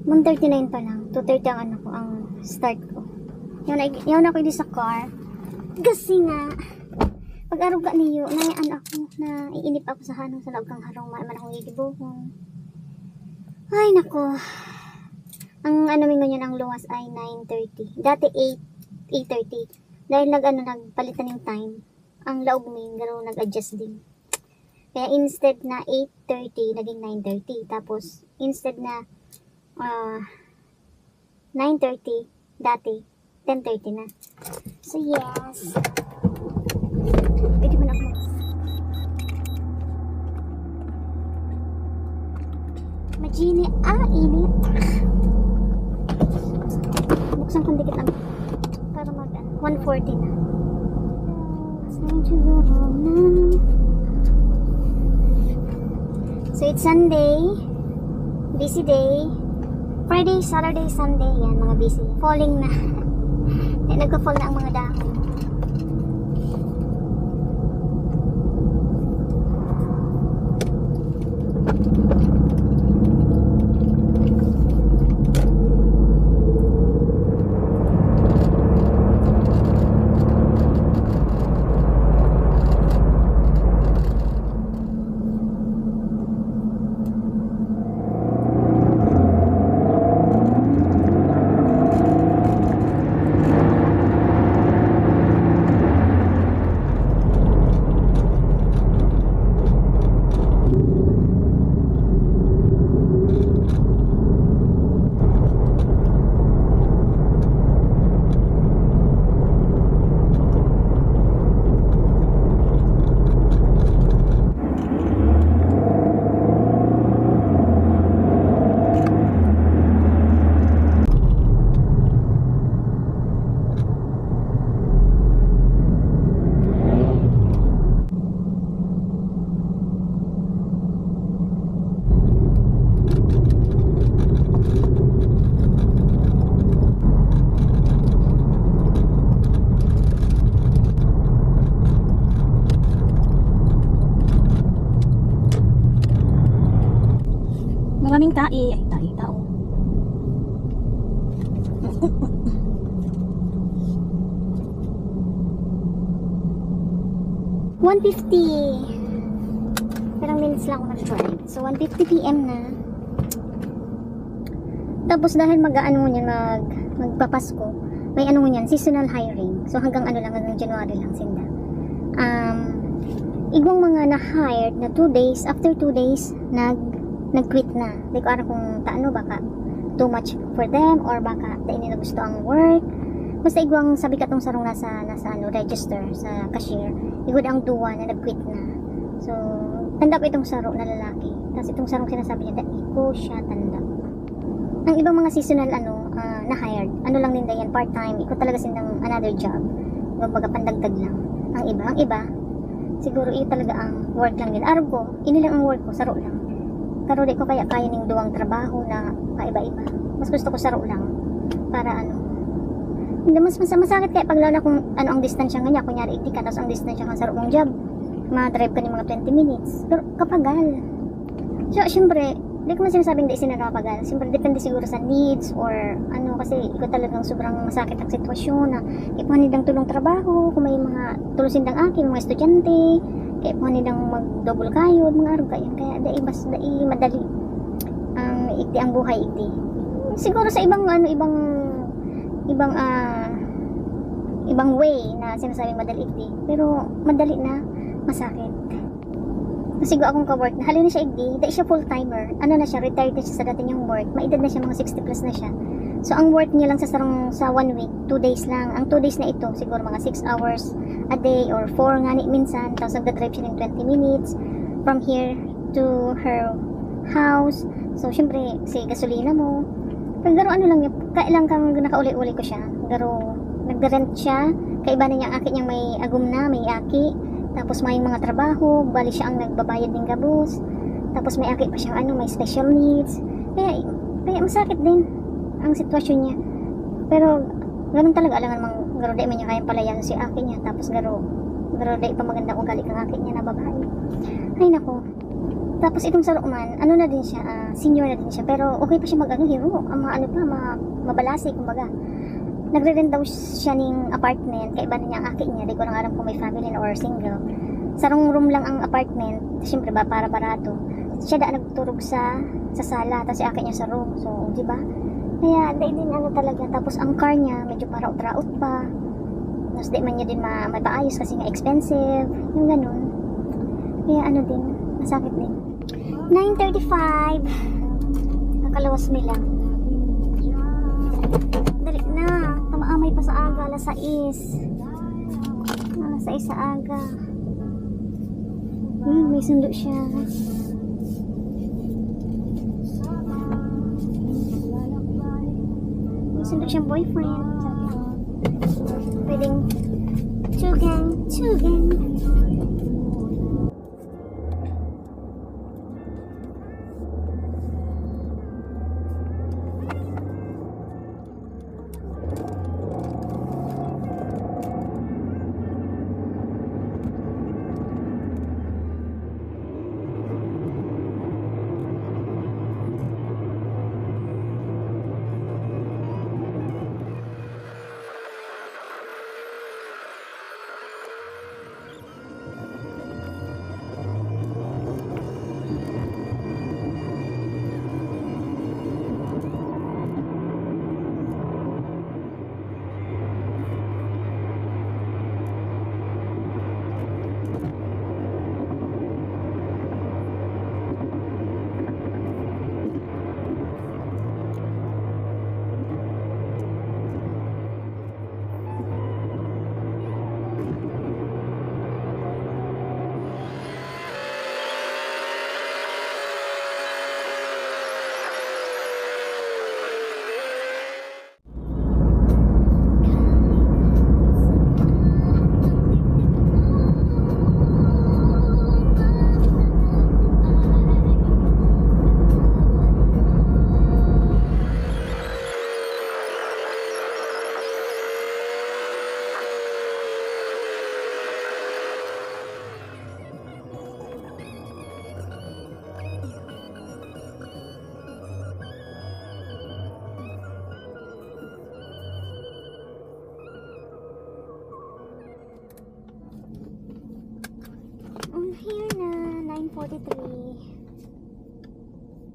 1:39 pa lang. 2:30 ang ano ko, ang start ko. Yan ako di sa car. Kasi nga, pag-araw ka niyo, nayaan ako, na iinip ako sa hanong sa loob kang harong, man akong gigibuhon. Ay, nako. Ang ano mingo niya ang luwas ay 9:30. Dati 8:30. Dahil nagpalitan ng time. Ang laog min, gano'n nag-adjust din. Kaya instead na 8:30, naging 9:30. Tapos, instead na 9:30, dati 10:30 na. So, yes. Pwede mo na ako Majini, init. Buksan kong dikit para mag 1:40 na. So it's Sunday, busy day. Friday, Saturday, Sunday, yan mga busy. Falling na. Nagka-fall na ang mga dahon. Maraming tao. 1:50. Ilang minutes lang ako nag-drive. So 1:50 PM na. Tapos dahil magpapasko, may seasonal hiring. So hanggang hanggang January lang sinda. Igwang mga na-hired na 2 days, after 2 days, nag-quit na. Di ko alam kung baka too much for them or baka hindi na gusto ang work. Basta igwang sabi ka tong sarong nasa register sa cashier, igwad ang duwa na nag-quit na. So, tanda ko itong saro na lalaki. Tapos itong sarong sinasabi niya, ko siya tanda. Ang ibang mga seasonal na hired, lang din yan, part-time, iko talaga sinang another job. Baga pandagdag lang. Ang iba, siguro talaga ang work lang din. Araw ko, lang ang work ko, saro lang. Pero di ko kaya ning duwang trabaho na kaiba-iba. Mas gusto ko saro lang. Para hindi mas masakit kaya pag lalo kung ang distansya nga niya. Kunyari 80 ka, tapos ang distansya nga saro mong job. Ma-drive ka ni mga 20 minutes. Pero kapagal. So, syempre, di ko man sinasabing di sila nakapagal. Syempre, depende siguro sa needs or kasi ikaw talagang sobrang masakit ang sitwasyon na ipuhanidang tulong trabaho, kung may mga tulusindang akin, mga estudyante, kaya ipuhanidang mag-double kayo, mga araw kayo. Kaya madali ang ikti ang buhay ikti. Siguro sa ibang way na sinasabing madali ikti, pero madali na masakit. Siguro akong ka-work na halina siya igdi, dahil siya full-timer. Na siya, retired na siya sa dati niyang work. Maedad na siya, mga 60 plus na siya. So, ang work niya lang sa 1 week, 2 days lang. Ang 2 days na ito, siguro mga 6 hours a day or 4 nga ni minsan. Tapos nagda-drive siya ng 20 minutes from here to her house. So, syempre, si gasolina mo. Pero lang niya, kailang kang nakauli-uli ko siya. Pero, nagda-rent siya. Kaiba na niya ang aki niyang may agum na, may aki. Tapos may mga trabaho, bali siya ang nagbabayad ng gabos. Tapos may aki pa siyang may special needs. Kaya masakit din ang sitwasyon niya. Pero ganun talaga, alangan mang garo day man niya kayang palayan si aki niya. Tapos garo day pa magandang ugali kang aki niya na babae. Ay nako, Tapos itong sa Roman, ano na din siya, senior na din siya, pero okay pa siya hero, mabalasi, kumbaga. Nagre-rent daw siya ng apartment, kaya iba na niya ang aki niya, di ko lang alam kung may family na or single. Sarong room lang ang apartment, syempre ba, para barato. Siya da nagturog sa sala, tapos si aki niya sa room, so, di ba? Kaya, di din ano talaga, tapos ang car niya, medyo para out pa. Tapos di man niya din mapaayos kasi nga expensive, yung ganun. Kaya ano din, masakit din. 9:35. Nakalawas mi lang. Dali na. Tamaamay pa sa aga. Alas 6. Alas 6 sa aga. May sundo siya. May sundo siyang boyfriend. Pwedeng tugang. Here na, 9:43.